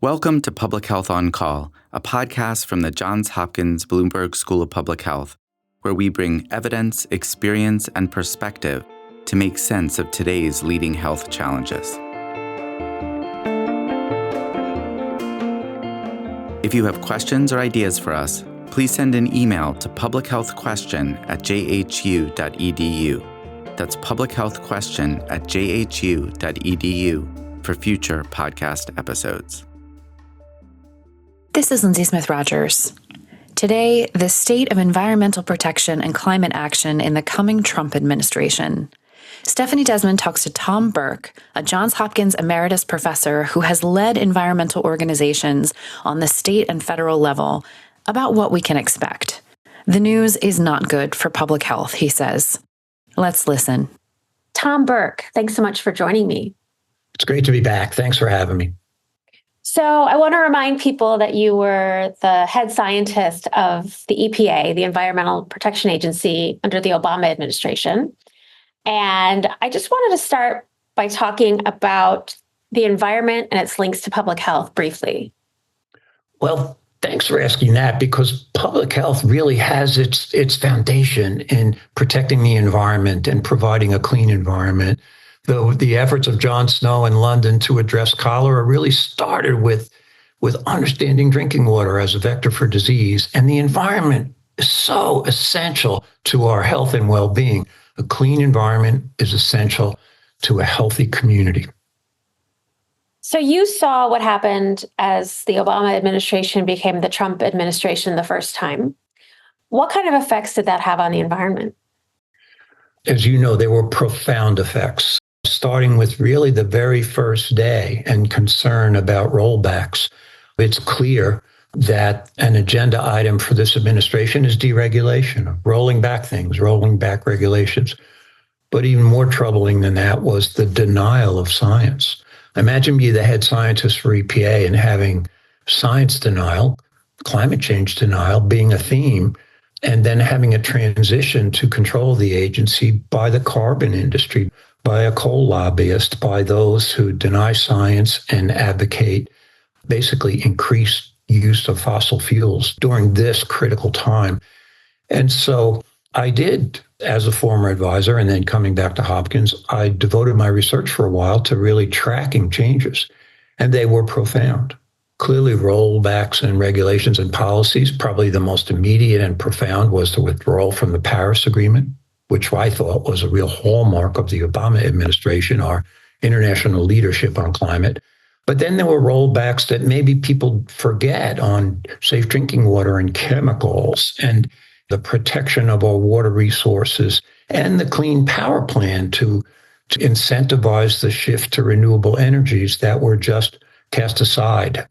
Welcome to Public Health on Call, a podcast from the Johns Hopkins Bloomberg School of Public Health, where we bring evidence, experience, and perspective to make sense of today's leading health challenges. If you have questions or ideas for us, please send an email to publichealthquestion@jhu.edu. That's publichealthquestion@jhu.edu for future podcast episodes. This is Lindsay Smith-Rogers. Today, the state of environmental protection and climate action in the coming Trump administration. Stephanie Desmond talks to Tom Burke, a Johns Hopkins emeritus professor who has led environmental organizations on the state and federal level, about what we can expect. The news is not good for public health, he says. Let's listen. Tom Burke, thanks so much for joining me. It's great to be back. Thanks for having me. So I want to remind people that you were the head scientist of the EPA, the Environmental Protection Agency, under the Obama administration. And I just wanted to start by talking about the environment and its links to public health briefly. Well, thanks for asking that, because public health really has its foundation in protecting the environment and providing a clean environment. Though the efforts of John Snow in London to address cholera really started with understanding drinking water as a vector for disease. And the environment is so essential to our health and well-being. A clean environment is essential to a healthy community. So you saw what happened as the Obama administration became the Trump administration the first time. What kind of effects did that have on the environment? As you know, there were profound effects, starting with really the very first day and concern about rollbacks. It's clear that an agenda item for this administration is deregulation, rolling back things, rolling back regulations. But even more troubling than that was the denial of science. Imagine being the head scientist for EPA and having science denial, climate change denial being a theme, and then having a transition to control the agency by the carbon industry, by a coal lobbyist, by those who deny science and advocate basically increased use of fossil fuels during this critical time. And so I did, as a former advisor, and then coming back to Hopkins, I devoted my research for a while to really tracking changes, and they were profound. Clearly, rollbacks and regulations and policies, probably the most immediate and profound was the withdrawal from the Paris Agreement, which I thought was a real hallmark of the Obama administration, our international leadership on climate. But then there were rollbacks that maybe people forget on safe drinking water and chemicals and the protection of our water resources and the Clean Power Plan to incentivize the shift to renewable energies that were just cast aside.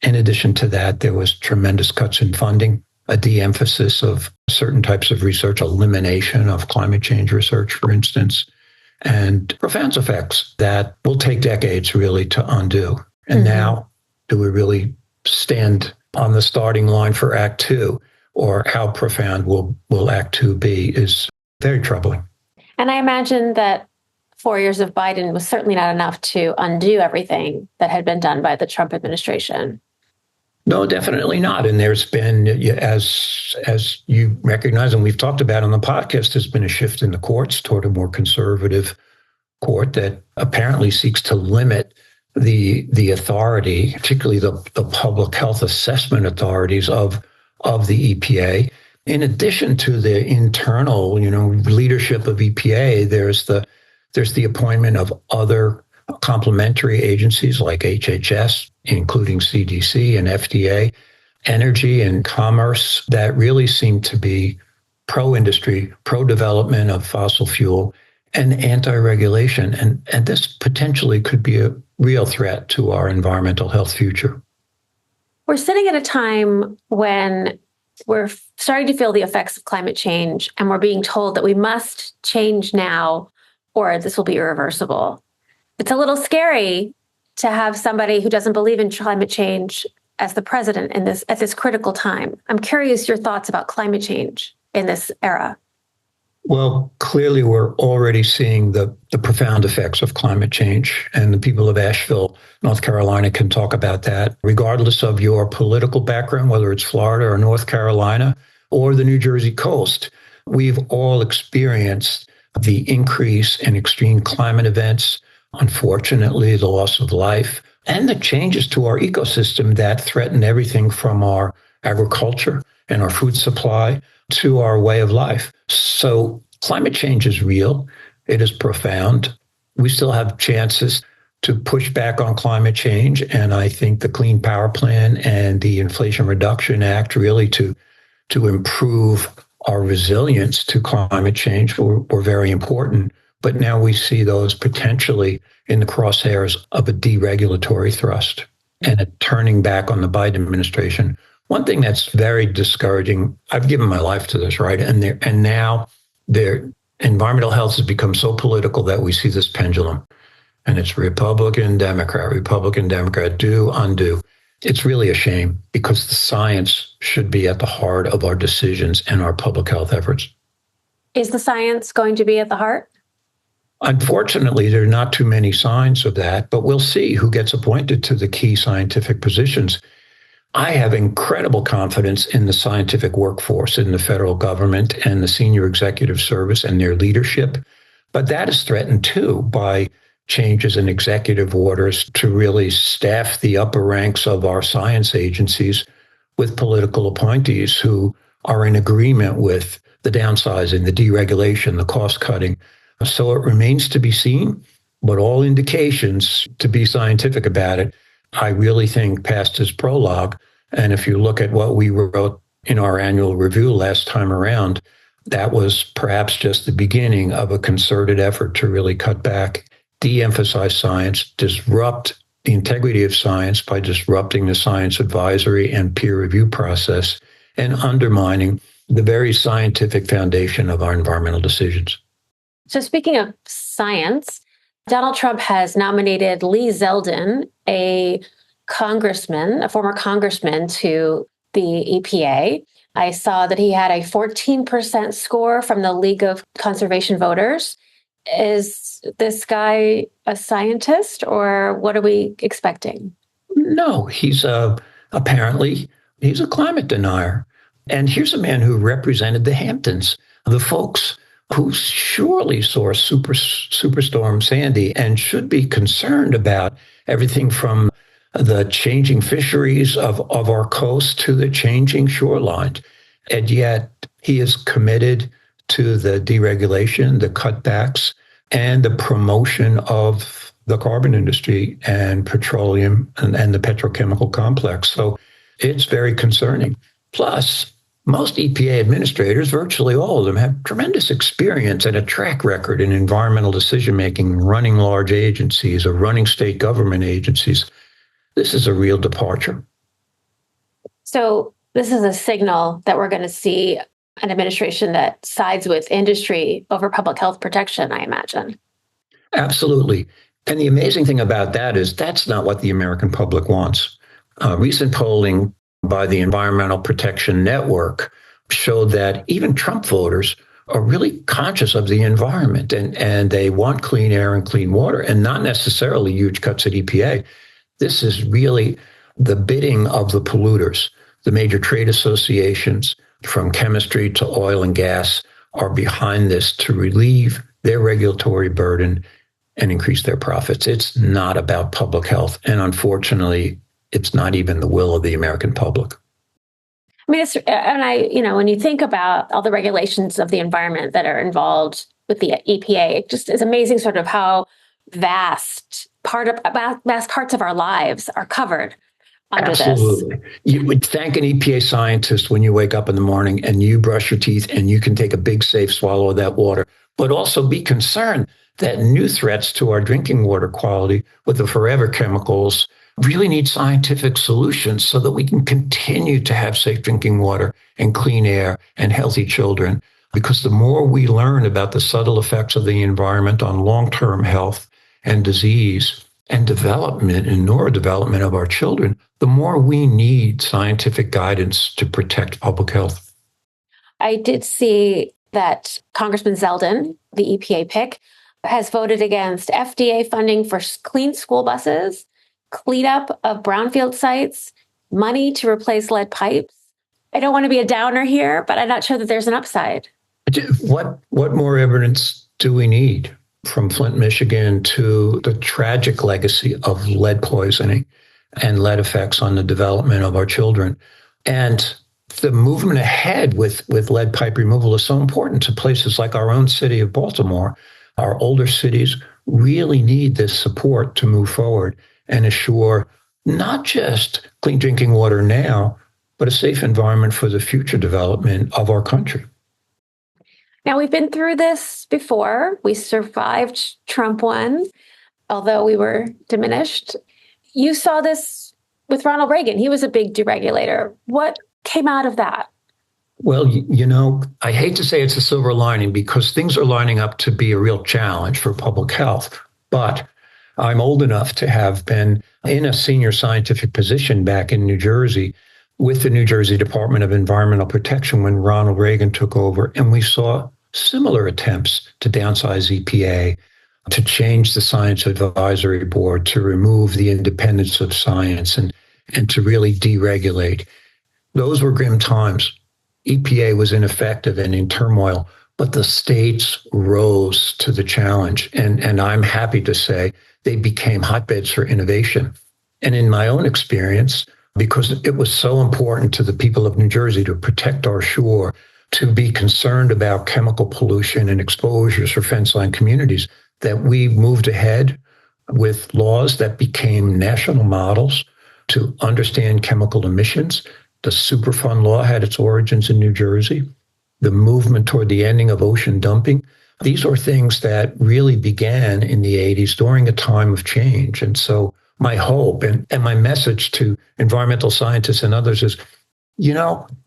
In addition to that, there was tremendous cuts in funding, a de-emphasis of certain types of research, elimination of climate change research, for instance, and profound effects that will take decades really to undo. And now, do we really stand on the starting line for Act Two? Or how profound will Act Two be is very troubling. And I imagine that 4 years of Biden was certainly not enough to undo everything that had been done by the Trump administration. No, definitely not. And there's been, as you recognize, and we've talked about on the podcast, there's been a shift in the courts toward a more conservative court that apparently seeks to limit the authority, particularly the public health assessment authorities of the EPA. In addition to the internal, leadership of EPA, there's the appointment of other complementary agencies like HHS, including CDC and FDA, energy and commerce, that really seem to be pro-industry, pro-development of fossil fuel, and anti-regulation. And this potentially could be a real threat to our environmental health future. We're sitting at a time when we're starting to feel the effects of climate change, and we're being told that we must change now or this will be irreversible. It's a little scary to have somebody who doesn't believe in climate change as the president at this critical time. I'm curious your thoughts about climate change in this era. Well, clearly, we're already seeing the profound effects of climate change, and the people of Asheville, North Carolina, can talk about that, regardless of your political background, whether it's Florida or North Carolina or the New Jersey coast. We've all experienced the increase in extreme climate events, unfortunately, the loss of life, and the changes to our ecosystem that threaten everything from our agriculture and our food supply to our way of life. So climate change is real. It is profound. We still have chances to push back on climate change. And I think the Clean Power Plan and the Inflation Reduction Act really to improve our resilience to climate change were very important. But now we see those potentially in the crosshairs of a deregulatory thrust and a turning back on the Biden administration. One thing that's very discouraging, I've given my life to this, right? And now their environmental health has become so political that we see this pendulum. And it's Republican, Democrat, do, undo. It's really a shame because the science should be at the heart of our decisions and our public health efforts. Is the science going to be at the heart? Unfortunately, there are not too many signs of that, but we'll see who gets appointed to the key scientific positions. I have incredible confidence in the scientific workforce in the federal government and the senior executive service and their leadership. But that is threatened too by changes in executive orders to really staff the upper ranks of our science agencies with political appointees who are in agreement with the downsizing, the deregulation, the cost cutting. So it remains to be seen, but all indications, to be scientific about it, I really think passed his prologue. And if you look at what we wrote in our annual review last time around, that was perhaps just the beginning of a concerted effort to really cut back, de-emphasize science, disrupt the integrity of science by disrupting the science advisory and peer review process and undermining the very scientific foundation of our environmental decisions. So speaking of science, Donald Trump has nominated Lee Zeldin, a former congressman, to the EPA. I saw that he had a 14% score from the League of Conservation Voters. Is this guy a scientist, or what are we expecting? No, apparently he's a climate denier. And here's a man who represented the Hamptons, the folks who surely saw Superstorm Sandy and should be concerned about everything from the changing fisheries of our coast to the changing shoreline. And yet he is committed to the deregulation, the cutbacks, and the promotion of the carbon industry and petroleum and the petrochemical complex. So it's very concerning. Plus, most EPA administrators, virtually all of them, have tremendous experience and a track record in environmental decision-making, running large agencies or running state government agencies. This is a real departure. So this is a signal that we're going to see an administration that sides with industry over public health protection, I imagine. Absolutely. And the amazing thing about that is that's not what the American public wants. Recent polling by the Environmental Protection Network showed that even Trump voters are really conscious of the environment and they want clean air and clean water and not necessarily huge cuts at EPA. This is really the bidding of the polluters. The major trade associations, from chemistry to oil and gas, are behind this to relieve their regulatory burden and increase their profits. It's not about public health. And unfortunately, it's not even the will of the American public. I mean, when you think about all the regulations of the environment that are involved with the EPA, it just is amazing sort of how vast parts of our lives are covered under Absolutely. this. You would thank an EPA scientist when you wake up in the morning and you brush your teeth and you can take a big, safe swallow of that water, but also be concerned that new threats to our drinking water quality with the forever chemicals really need scientific solutions so that we can continue to have safe drinking water and clean air and healthy children. Because the more we learn about the subtle effects of the environment on long-term health and disease and development and neurodevelopment of our children, the more we need scientific guidance to protect public health. I did see that Congressman Zeldin, the EPA pick, has voted against FDA funding for clean school buses, cleanup of brownfield sites, money to replace lead pipes. I don't want to be a downer here, but I'm not sure that there's an upside. What more evidence do we need? From Flint, Michigan, to the tragic legacy of lead poisoning and lead effects on the development of our children. And the movement ahead with lead pipe removal is so important to places like our own city of Baltimore. Our older cities really need this support to move forward and assure not just clean drinking water now, but a safe environment for the future development of our country. Now, we've been through this before. We survived Trump 1, although we were diminished. You saw this with Ronald Reagan. He was a big deregulator. What came out of that? Well, I hate to say it's a silver lining because things are lining up to be a real challenge for public health. But I'm old enough to have been in a senior scientific position back in New Jersey with the New Jersey Department of Environmental Protection when Ronald Reagan took over. And we saw similar attempts to downsize EPA, to change the Science Advisory Board, to remove the independence of science and to really deregulate. Those were grim times. EPA was ineffective and in turmoil, but the states rose to the challenge. And I'm happy to say they became hotbeds for innovation. And in my own experience, because it was so important to the people of New Jersey to protect our shore, to be concerned about chemical pollution and exposures for fence-line communities, that we moved ahead with laws that became national models to understand chemical emissions. The Superfund law had its origins in New Jersey. The movement toward the ending of ocean dumping. These are things that really began in the 80s during a time of change. And so my hope and my message to environmental scientists and others is,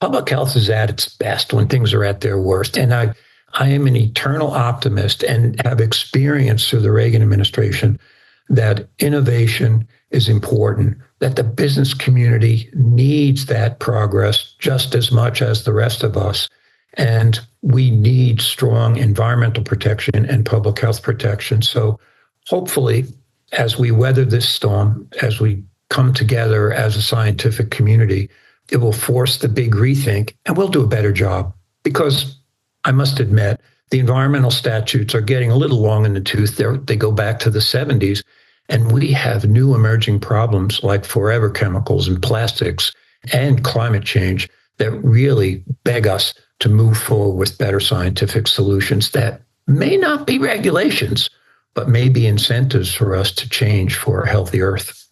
public health is at its best when things are at their worst. And I am an eternal optimist and have experienced through the Reagan administration that innovation is important, that the business community needs that progress just as much as the rest of us. And we need strong environmental protection and public health protection. So hopefully, as we weather this storm, as we come together as a scientific community, it will force the big rethink and we'll do a better job. Because I must admit, the environmental statutes are getting a little long in the tooth. They go back to the 70s, and we have new emerging problems like forever chemicals and plastics and climate change that really beg us to move forward with better scientific solutions that may not be regulations, but may be incentives for us to change for a healthy Earth.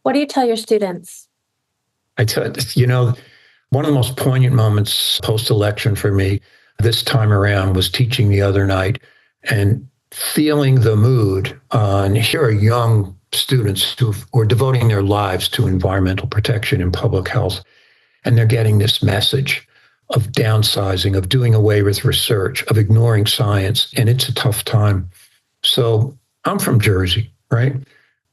What do you tell your students? I tell one of the most poignant moments post-election for me this time around was teaching the other night and feeling the mood on here are young students who are devoting their lives to environmental protection and public health. And they're getting this message of downsizing, of doing away with research, of ignoring science. And it's a tough time. So I'm from Jersey, right?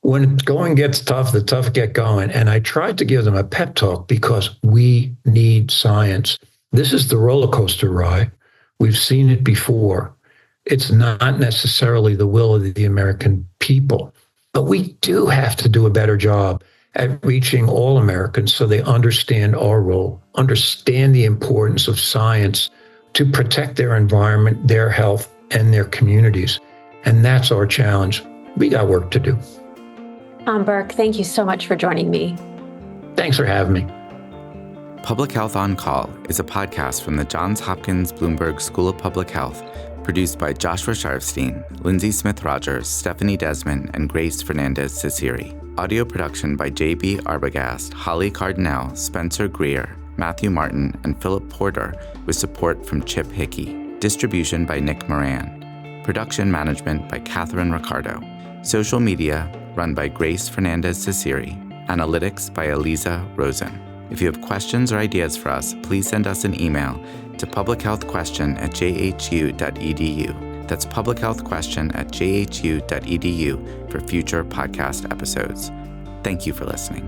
When going gets tough, the tough get going. And I tried to give them a pep talk because we need science. This is the roller coaster ride. We've seen it before. It's not necessarily the will of the American people, but we do have to do a better job at reaching all Americans so they understand our role, understand the importance of science to protect their environment, their health, and their communities. And that's our challenge. We got work to do. Burke, thank you so much for joining me. Thanks for having me. Public Health on Call is a podcast from the Johns Hopkins Bloomberg School of Public Health, produced by Joshua Sharfstein, Lindsay Smith-Rogers, Stephanie Desmond, and Grace Fernandez-Ciceri. Audio production by J.B. Arbogast, Holly Cardinale, Spencer Greer, Matthew Martin, and Philip Porter, with support from Chip Hickey. Distribution by Nick Moran. Production management by Catherine Ricardo. Social media run by Grace Fernandez-Ciceri. Analytics by Eliza Rosen. If you have questions or ideas for us, please send us an email to publichealthquestion@jhu.edu. That's publichealthquestion@jhu.edu for future podcast episodes. Thank you for listening.